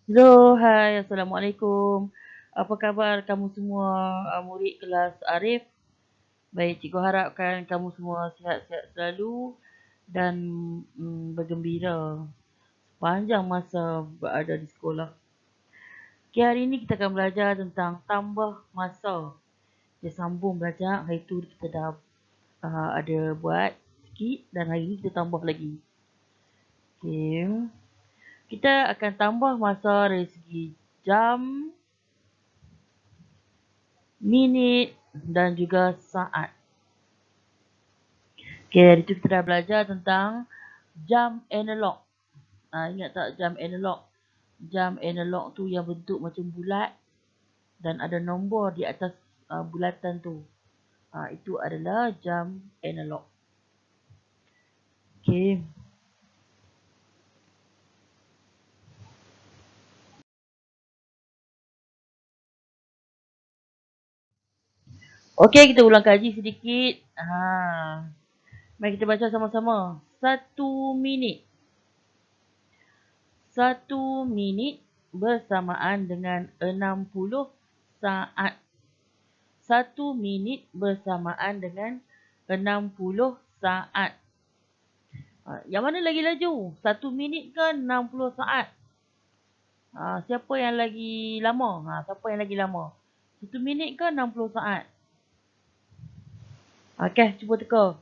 Hello, hai, Assalamualaikum. Apa khabar kamu semua murid kelas Arif? Baik, cikgu harapkan kamu semua sihat-sihat selalu dan bergembira sepanjang masa berada di sekolah. Okay, hari ini kita akan belajar tentang tambah masa. Kita sambung belajar, hari tu kita dah ada buat sikit dan hari ini kita tambah lagi. Okay. Kita akan tambah masa dari segi jam, minit dan juga saat. Okay, hari tu kita dah belajar tentang jam analog. Ingat tak jam analog? Jam analog tu yang bentuk macam bulat dan ada nombor di atas bulatan tu. Itu adalah jam analog. Okay. Okay, kita ulang kaji sedikit. Mari kita baca sama-sama. 1 minit. 1 minit bersamaan dengan 60 saat. 1 minit bersamaan dengan 60 saat. Yang mana lagi laju? 1 minit ke 60 saat? Siapa yang lagi lama? Siapa yang lagi lama? 1 minit ke 60 saat? Okay, cuba teka.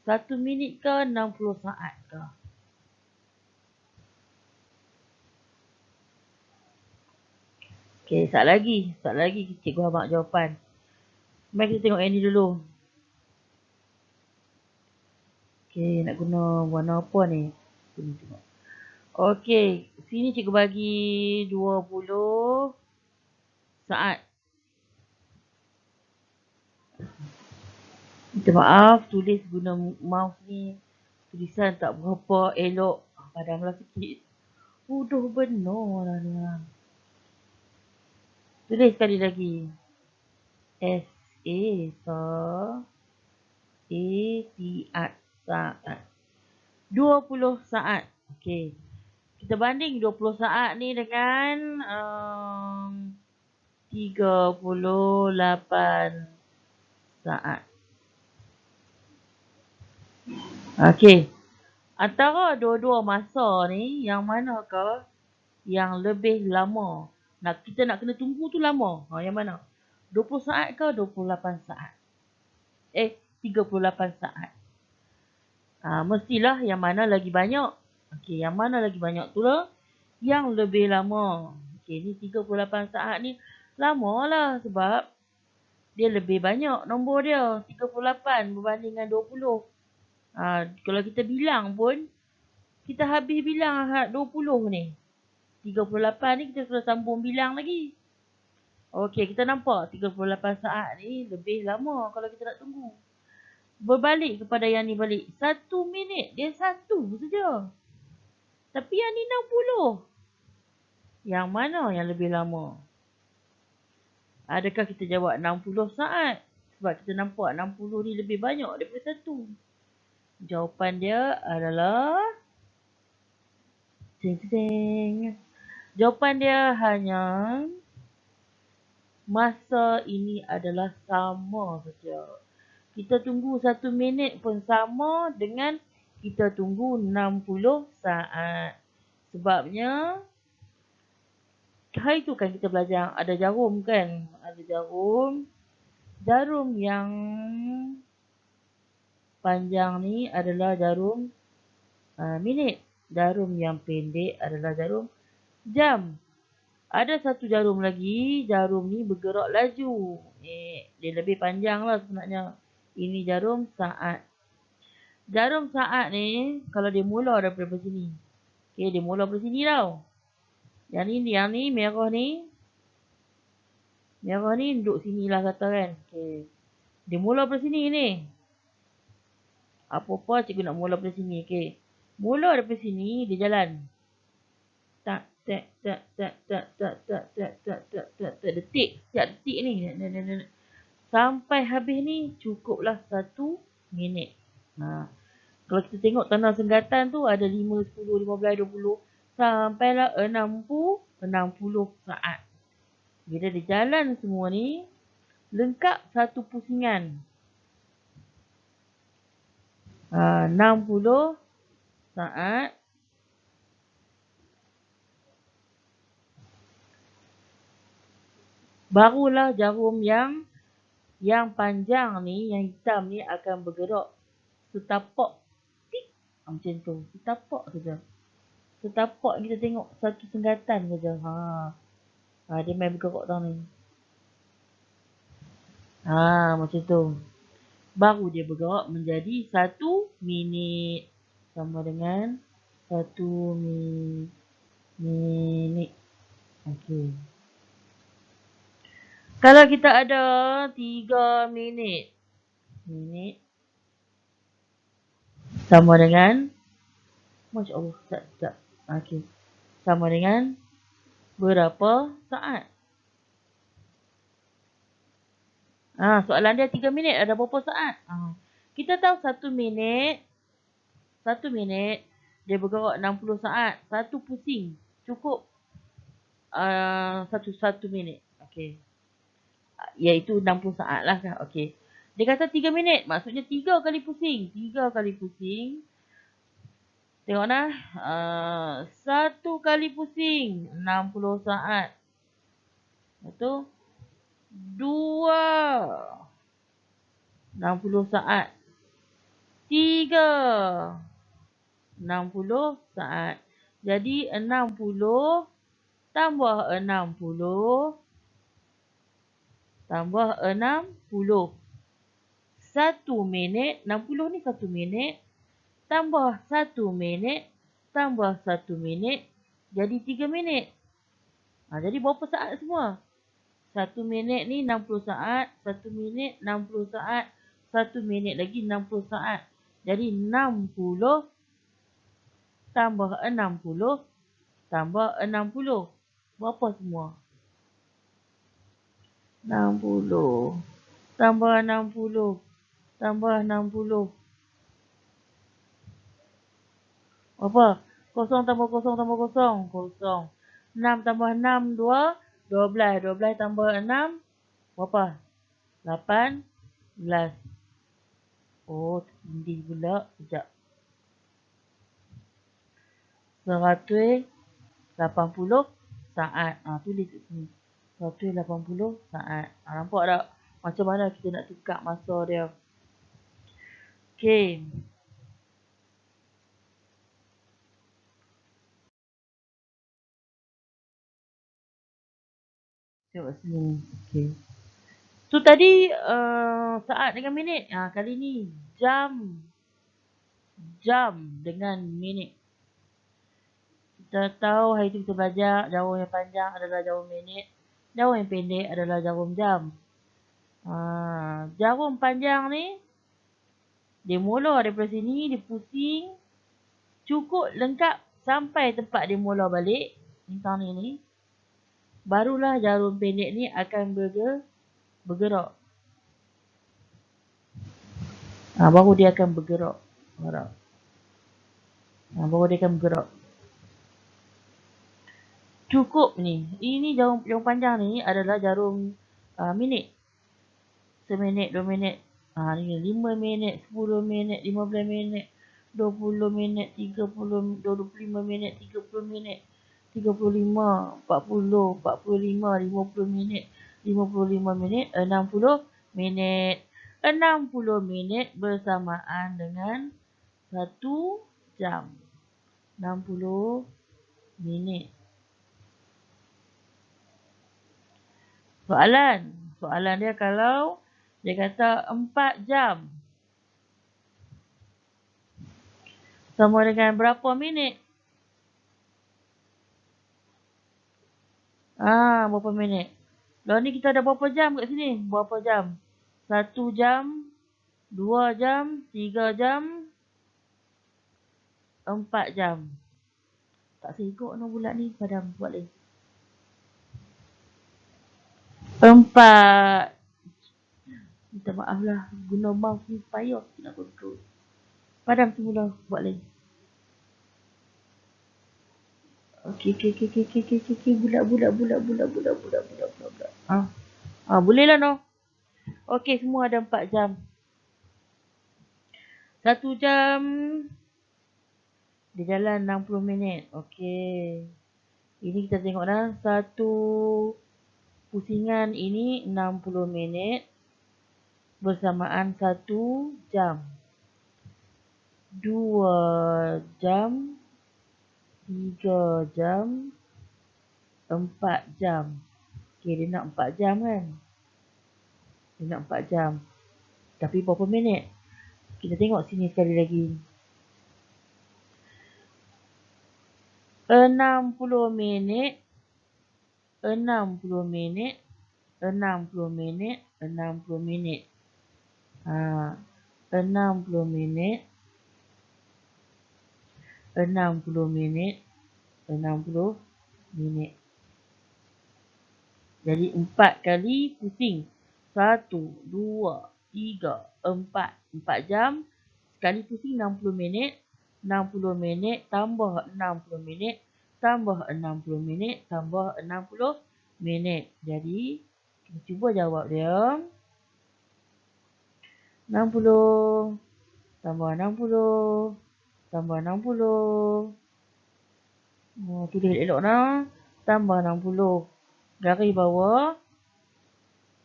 1 minit ke 60 saat ke? Okay, sat lagi. Cikgu abang jawapan. Mari kita tengok yang ni dulu. Okay, nak guna warna apa ni? Tengok. Okay, sini cikgu bagi 20 saat. Minta maaf, tulis guna mouse ni. Tulisan tak berapa elok. Padamlah sikit. Bodoh benar lah ni. Tulis sekali lagi. S-A, A-T-A, saat. 20 saat. Okay. Kita banding 20 saat ni dengan 38 saat. Okay. Antara dua-dua masa ni, yang manakah yang lebih lama? Kita nak kena tunggu tu lama. Yang mana? 20 saat ke 28 saat? 38 saat. Mestilah yang mana lagi banyak. Okey, yang mana lagi banyak tu lah yang lebih lama. Okey, ni 38 saat ni lama lah sebab dia lebih banyak nombor dia. 38 berbanding dengan 20. Kalau kita bilang pun, kita habis bilang 20 ni. 38 ni kita sudah sambung bilang lagi. Okey, kita nampak 38 saat ni lebih lama kalau kita nak tunggu. Berbalik kepada yang ni balik. 1 minit, dia 1 saja. Tapi yang ni 60. Yang mana yang lebih lama? Adakah kita jawab 60 saat? Sebab kita nampak 60 ni lebih banyak daripada 1. Jawapan dia adalah jawapan dia hanya masa ini adalah sama saja. Kita tunggu 1 minit pun sama dengan kita tunggu 60 saat. Sebabnya hari tu kan kita belajar ada jarum kan. Ada jarum. Jarum yang panjang ni adalah jarum minit. Jarum yang pendek adalah jarum jam. Ada satu jarum lagi, jarum ni bergerak laju. Dia lebih panjang lah sebenarnya. Ini jarum saat. Jarum saat ni, kalau dia mula daripada sini. Okay, dia mula dari sini tau. Yang ni merah ni. Merah ni duduk sini lah kata kan. Okay. Dia mula dari sini ni. Apa-apa cikgu nak mula dari sini. Okay. Mula daripada sini, dia jalan. Tak, tak, tak, tak, tak, tak, tak, tak, tak, tak, tak, tak, detik. Setiap detik ni. Sampai habis ni, cukuplah 1 minit. Kalau kita tengok tanda senggatan tu, ada 5, 10, 15, 20. sampailah 60 saat. Bila dia jalan semua ni, lengkap satu pusingan. 60 saat. Barulah jarum yang panjang ni, yang hitam ni akan bergerak setapak. Tik. Macam tu. Setapak saja. Setapak kita tengok satu senggatan saja. Dia main bergerak tau ni. Macam tu. Baru dia bergerak menjadi 1 minit. Sama dengan 1 minit. Okey. Kalau kita ada 3 minit. Sama dengan, Masya Allah, sekejap. Okey. Sama dengan berapa saat? Soalan dia 3 minit ada berapa saat? Kita tahu 1 minit dia bergerak 60 saat. Satu pusing cukup 1 minit. Okey. Iaitu 60 saat lah kan. Okey. Dia kata 3 minit. Maksudnya 3 kali pusing. 3 kali pusing. Tengok nah. 1 kali pusing 60 saat. Betul? 2 60 saat. 3 60 saat. Jadi 60 tambah 60 tambah 60. 1 minit. 60 ni 1 minit. Tambah 1 minit. Tambah 1 minit. Jadi 3 minit. Jadi berapa saat semua? 1 minit ni 60 saat. 1 minit 60 saat. 1 minit lagi 60 saat. Jadi 60 tambah 60 tambah 60. Berapa semua? 60 tambah 60 tambah 60. Apa? 0 tambah 0 tambah 0. 0. 6 tambah 6, 2. 12. 12 tambah 6. Berapa? 18. Tertindih pula. Sekejap. 180 saat. Tulis kat sini. 180 saat. Nampak tak? Macam mana kita nak tukar masa dia. Okey. Tengok sini. Okey. Tu tadi saat dengan minit. Kali ni jam. Jam dengan minit. Kita tahu hari tu kita belajar jarum yang panjang adalah jarum minit. Jarum yang pendek adalah jarum jam. Jarum panjang ni, dia mula daripada sini, dia pusing. Cukup lengkap sampai tempat dia mula balik. Bintang ni. Barulah jarum pendek ni akan bergerak. Baru dia akan bergerak. Baru dia akan bergerak. Cukup ni. Ini jarum panjang ni adalah jarum minit. 1 minit, 2 minit. Ni 5 minit, 10 minit, 15 minit, 20 minit, 30, 25 minit, 30 minit, 35, 40, 45, 50 minit, 55 minit, 60 minit. 60 minit bersamaan dengan 1 jam. 60 minit. Soalan dia kalau dia kata 4 jam. Sama dengan berapa minit? Berapa minit? Lalu ni kita ada berapa jam kat sini? Berapa jam? 1 jam, 2 jam, 3 jam, 4 jam. Tak segok nak bulat ni. Padam buat lagi. 4. Minta maaf lah. Guna mouse ni payah nak kontrol. Padam semula. Buat lagi. Okey. Bulat. Bolehlah noh. Okey, semua ada 4 jam. 1 jam dia jalan 60 minit. Okey. Ini kita tengok dah. Satu pusingan ini 60 minit bersamaan 1 jam. 2 jam, 3 jam, 4 jam. Okey, dia nak 4 jam kan? Dia nak 4 jam. Tapi berapa minit? Kita tengok sini sekali lagi. 60 minit, 60 minit, 60 minit, 60 minit. 60 minit, 60 minit, 60 minit. Jadi 4 kali pusing. 1, 2, 3, 4. 4 jam. Sekali pusing 60 minit. 60 minit tambah 60 minit. Tambah 60 minit. Tambah 60 minit. Jadi, kita cuba jawab dia. 60. Tambah 60. Tambah 60. Tulis elok lah. Tambah 60. Garis bawah.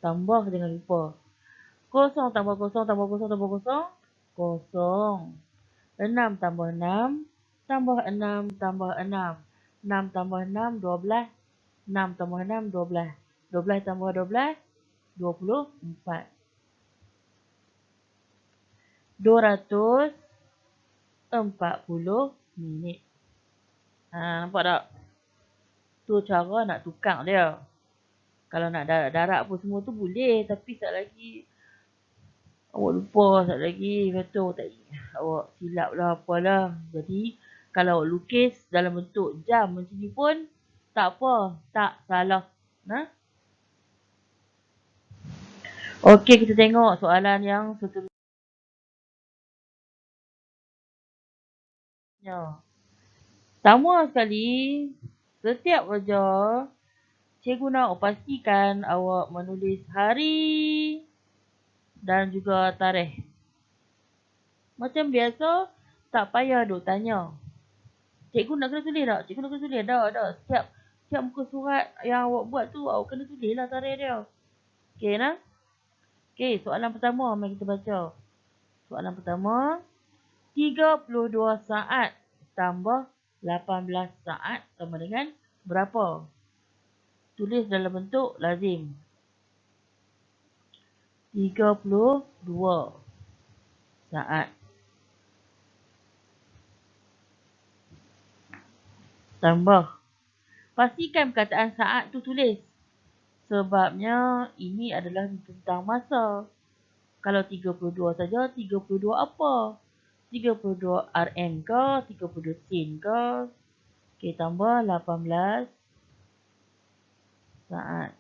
Tambah jangan lupa. 0 tambah 0 tambah 0 tambah 0. 0. 6 tambah 6. Tambah 6 tambah 6. 6 tambah 6, 12. 6 tambah 6, 12. 12 tambah 12, 24. 240 minit. Nampak tak? Tu cara nak tukar dia. Kalau nak darat pun semua tu boleh. Tapi sekejap lagi awak lupa, sekejap lagi. Lepas tu awak silap lah apalah. Jadi kalau awak lukis dalam bentuk jam macam ni pun tak apa. Tak salah. Okey, kita tengok soalan yang seterusnya. Sama sekali, setiap pelajar, cikgu nak pastikan awak menulis hari dan juga tarikh. Macam biasa, tak payah duk tanya. Cikgu nak kena tulis tak? Cikgu nak kena tulis. Dah. Setiap muka surat yang awak buat tu, awak kena tulis lah tarikh dia. Okey nah? Okey, soalan pertama mari kita baca. Soalan pertama, 32 saat tambah 18 saat sama dengan berapa? Tulis dalam bentuk lazim. 32 saat tambah. Pastikan perkataan saat tu tulis. Sebabnya ini adalah tentang masa. Kalau 32 saja, 32 apa? 32 RM ke? 32 sen ke? Okey, tambah 18 saat.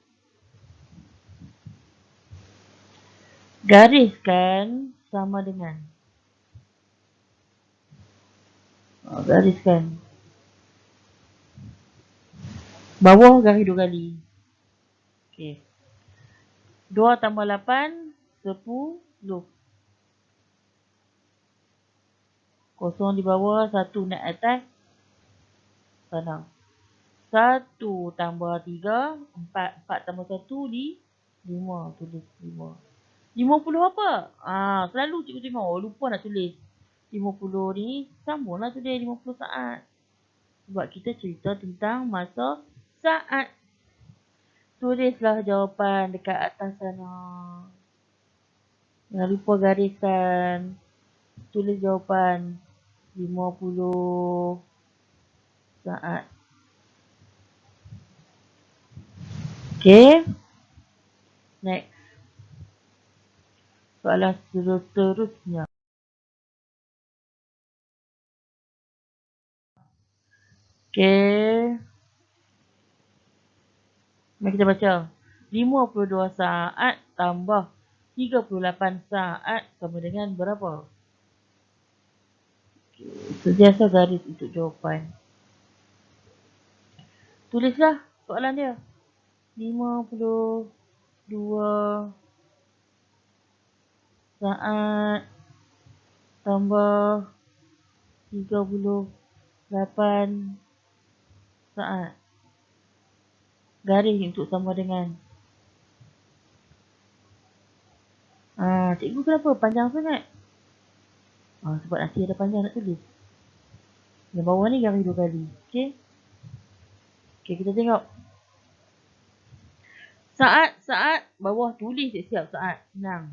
Gariskan sama dengan. Gariskan. Bawah garis 2 kali. Okey. 2 tambah 8, 10. Kosong di bawah, 1 naik atas. Sana. 1 tambah 3, 4. 4 tambah 1, 5. Tulis 5. 50 apa? Selalu cikgu tengok. Lupa nak tulis. 50 ni, sambunglah tulis 50 saat. Sebab kita cerita tentang masa saat. Tulislah jawapan dekat atas sana. Jangan lupa gariskan. Tulis jawapan. 50 saat. Okay. Next. Soalan seterusnya. Okay. Mari kita baca. 52 saat tambah 38 saat sama dengan berapa? Okay. Sentiasa garis untuk jawapan. Tulislah soalan dia. 52 saat tambah 38 saat. Garis untuk sama dengan. Cikgu kenapa panjang sangat? Sebab nanti ada panjang nak tulis. Yang bawah ni garis 2 kali. Okey. Okey, kita tengok. Saat bawah tulis siap saat. Senang.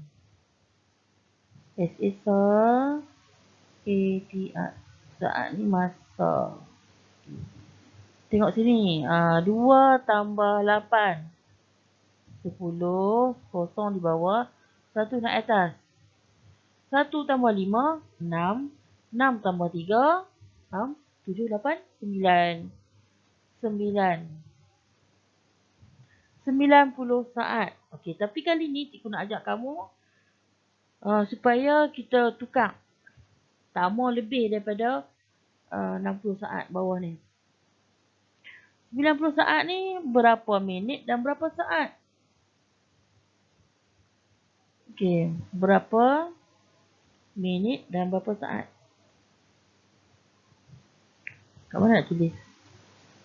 S-A-S-A A-T-A. Saat ni masa. Tengok sini. 2 tambah 8. 10. Kosong di bawah. 1 naik atas. 1 tambah 5. 6. 6 tambah 3. 7, 8, 9. 90 saat. Okey, tapi kali ni cikgu nak ajak kamu supaya kita tukar. Tak mau lebih daripada 60 saat bawah ni. 90 saat ni berapa minit dan berapa saat? Okey, berapa minit dan berapa saat? Kat mana nak tulis?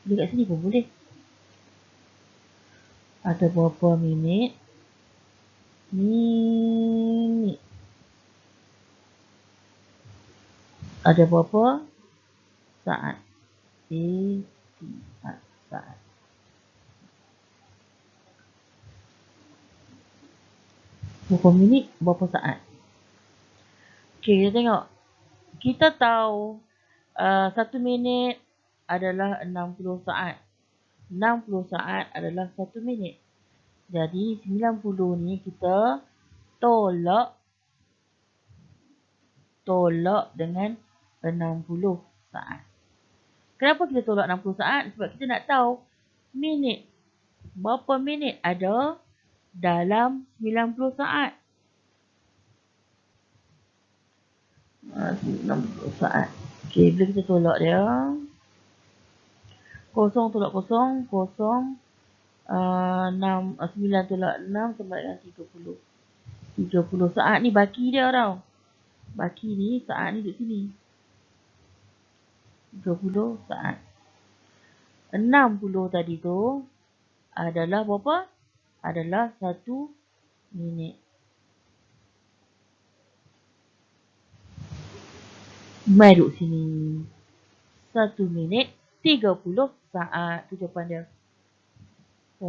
Tulis kat sini pun boleh. Ada berapa minit? Minit. Ada berapa saat? Saat. Berapa minit, berapa saat? Okey, kita tengok. Kita tahu 1 minit adalah 60 saat. 60 saat adalah 1 minit. Jadi 90 ni kita tolak dengan 60 saat. Kenapa kita tolak 60 saat? Sebab kita nak tahu minit. Berapa minit ada dalam 90 saat. 90 saat. Okey, bila kita tolak dia. Kosong tolak kosong. 9 tolak 6 sama dengan 30. 30 saat ni baki dia tau. Baki ni saat ni duduk sini. 30 saat. 60 tadi tu adalah berapa? Adalah 1 minit. Mai duduk sini. 1 minit 30 saat. Tu jawapan dia. 1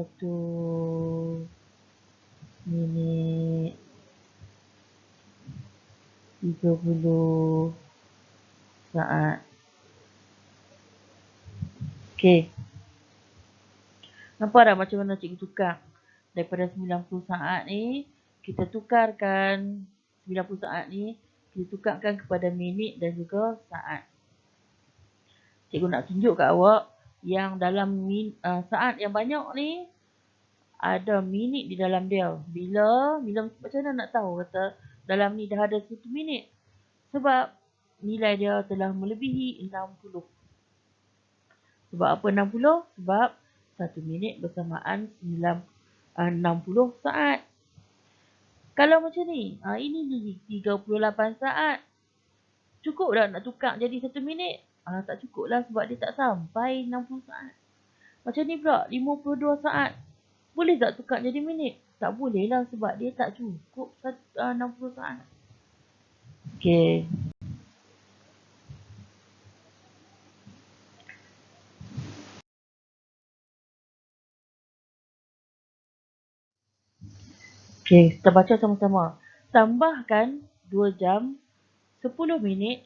minit 30 saat. Okey. Nampak tak macam mana cikgu tukar? Daripada 90 saat ni, kita tukarkan 90 saat ni, kita tukarkan kepada minit dan juga saat. Cikgu nak tunjuk kat awak yang dalam saat yang banyak ni, ada minit di dalam dia. Bila macam mana nak tahu kata dalam ni dah ada 1 minit? Sebab nilai dia telah melebihi 60. Sebab apa 60? Sebab 1 minit bersamaan 60 saat. Kalau macam ni, ini ni 38 saat. Cukup dah nak tukar jadi 1 minit? Tak cukup lah sebab dia tak sampai 60 saat. Macam ni pula, 52 saat. Boleh tak tukar jadi minit? Tak boleh lah sebab dia tak cukup 60 saat. Okey. Okey, kita baca sama-sama. Tambahkan 2 jam, 10 minit,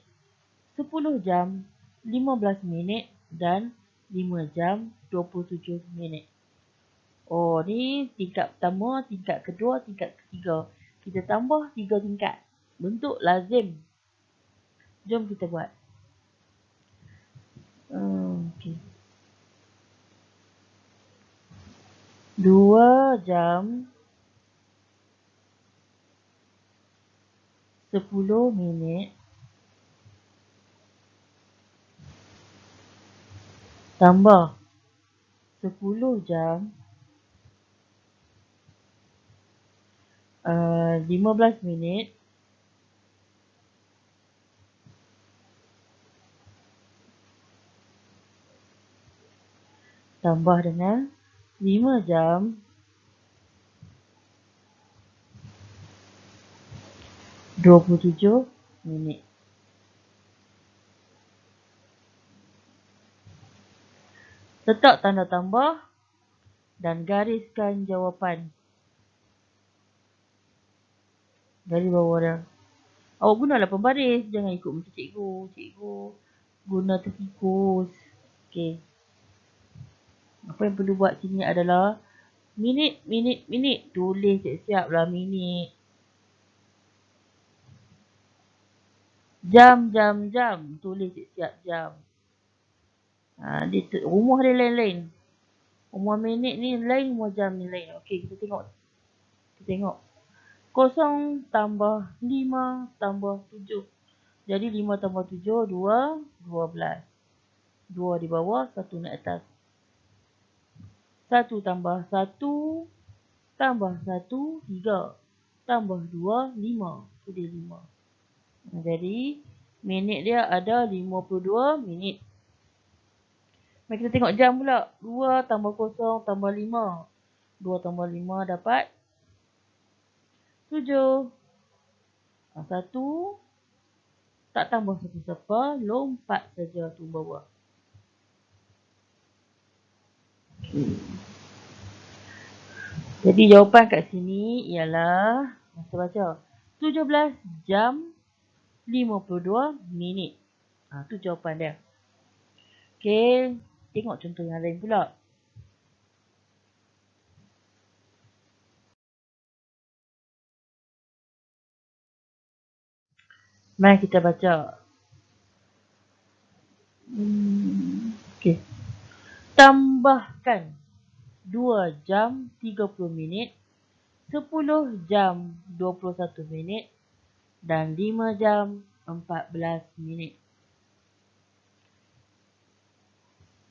10 jam, 15 minit dan 5 jam, 27 minit. Oh, ni tingkat pertama, tingkat kedua, tingkat ketiga. Kita tambah 3 tingkat. Bentuk lazim. Jom kita buat. Okey. 2 jam 10 minit tambah 10 jam 15 minit tambah dengan 5 jam 27 minit. Letak tanda tambah dan gariskan jawapan. Dari bawah dah. Awak gunalah pembaris. Jangan ikut macam cikgu. Cikgu guna tertikus. Okey. Apa yang perlu buat sini adalah minit. Tulis siap-siap lah minit. Jam. Tulis siap-siap jam. Rumah dia lain-lain. Rumah minit ni lain, rumah jam ni lain. Okey, kita tengok. 0 tambah 5 tambah 7. Jadi 5 tambah 7, 2, 12. 2 di bawah, 1 naik atas. 1 tambah 1, tambah 1, 3. Tambah 2, 5. Sudah 5. Jadi, minit dia ada 52 minit. Mari kita tengok jam pula. 2 tambah 0 tambah 5. 2 tambah 5 dapat 7. 1 tak tambah siapa-siapa, lompat saja tu bawah. Jadi jawapan kat sini ialah, masa baca, 17 jam 52 minit. Tu jawapan dia. Okey, tengok contoh yang lain pula. Mari kita baca. Okey. Tambahkan 2 jam 30 minit, 10 jam 21 minit dan 5 jam 14 minit.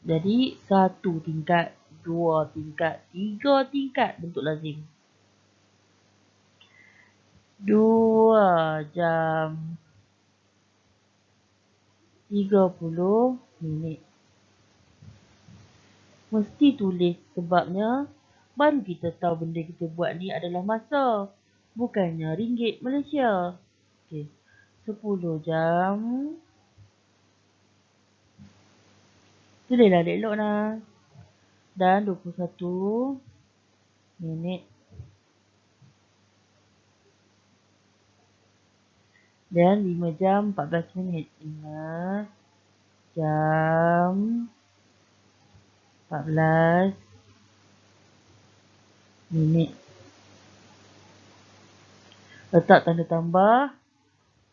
Jadi 1 tingkat, 2 tingkat, 3 tingkat bentuk lazim. 2 jam 30 minit. Mesti tulis sebabnya baru kita tahu benda kita buat ni adalah masa. Bukannya ringgit Malaysia. Okey. 10 jam. Tulislah elok lah. Dan 21 minit. Dan 5 jam 14 minit. 5 jam 14 minit. Letak tanda tambah.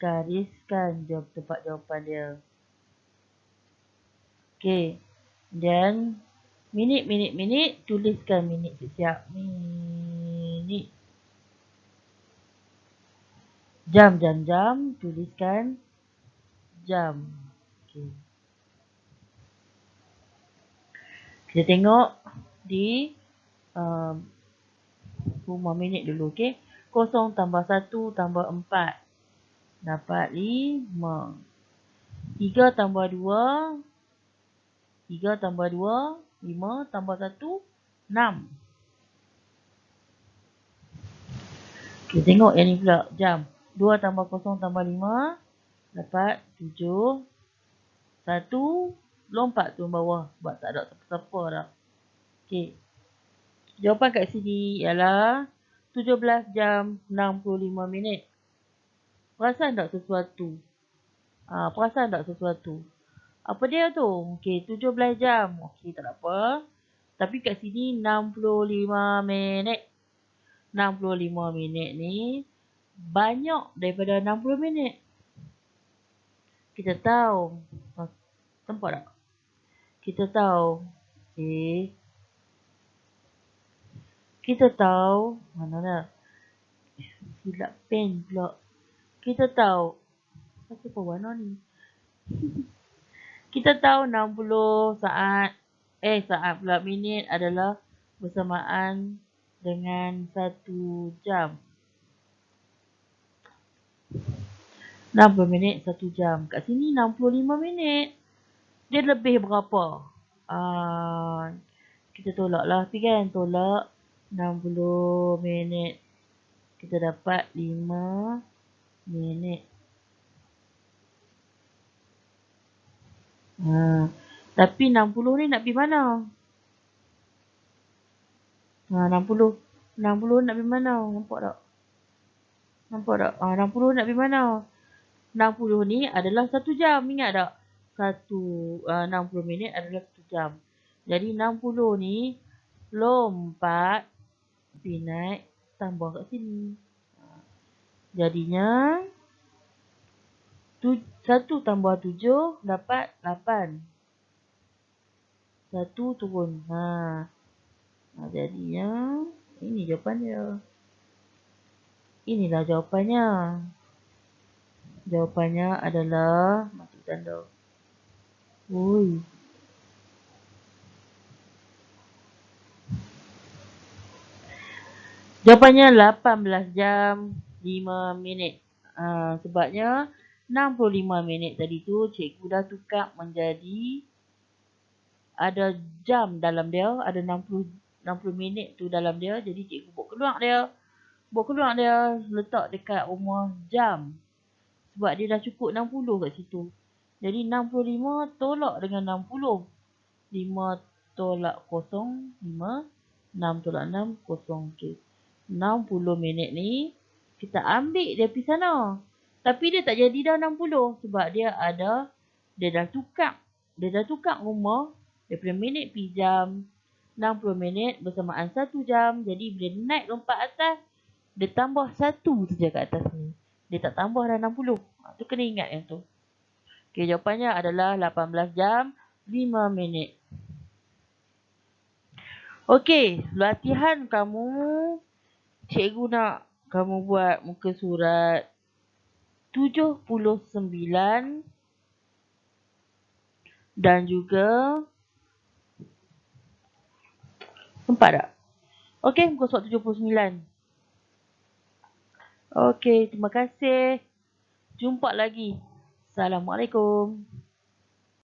Gariskan tempat jawapan dia. Okey. Dan minit. Tuliskan minit siap. Minit. Jam. Tuliskan jam. Okey. Kita tengok di rumah minit dulu. Okey. 0 tambah 1 tambah 4. Dapat 5. 3 tambah 2. 3 tambah 2. 5 tambah 1. 6. Kita tengok yang ni pula. Jam. 2 tambah 0 tambah 5. Dapat 7. 1. Lompat tu bawah. Sebab tak ada siapa-siapa dah. Okey. Jawapan kat sini ialah 17 jam 65 minit. Perasan tak sesuatu? Perasan tak sesuatu? Apa dia tu? Okey, 17 jam. Okey, tak apa. Tapi kat sini 65 minit. 65 minit ni banyak daripada 60 minit. Kita tahu. Nampak tak? Kita tahu. Okey. Kita tahu. Mana dah? Silap pen pula. Kita tahu. Apa warna ni? Kita tahu 60 saat Saat pula minit adalah bersamaan dengan 1 jam. 60 minit 1 jam. Kat sini 65 minit. Dia lebih berapa? Kita tolak lah. Tapi kan tolak 60 minit. Kita dapat 5 minit. Tapi 60 ni nak pergi mana? 60. 60 nak pergi mana? Nampak tak? 60 nak pergi mana? 60 ni adalah 1 jam. Ingat tak? 60 minit adalah 1 jam. Jadi 60 ni lompat pergi naik tambah kat sini. Jadinya 1 tambah 7 dapat 8. 1 turun. Jadinya ini jawapannya. Inilah jawapannya. Jawapannya adalah masuk tanda. Jawapannya 18 jam 5 minit. Sebabnya 65 minit tadi tu cikgu dah tukar menjadi ada jam dalam dia, ada 60 minit tu dalam dia. Jadi cikgu bawa keluar dia letak dekat rumah jam. Sebab dia dah cukup 60 kat situ. Jadi 65 tolak dengan 60. 5 tolak 0, 5. 6 tolak 6, 0. Okay. 60 minit ni kita ambil dia pergi sana. Tapi dia tak jadi dah 60 sebab dia dah tukar rumah daripada minit pergi jam. 60 minit bersamaan 1 jam. Jadi bila naik lompat atas, dia tambah 1 saja kat atas ni. Dia tak tambah dah 60. Tu kena ingat yang tu. Okay, jawapannya adalah 18 jam 5 minit. Okay, latihan kamu. Cikgu nak kamu buat muka surat 79 dan juga sempat tak? Okay, muka surat 79. Okay, terima kasih. Jumpa lagi. Assalamualaikum.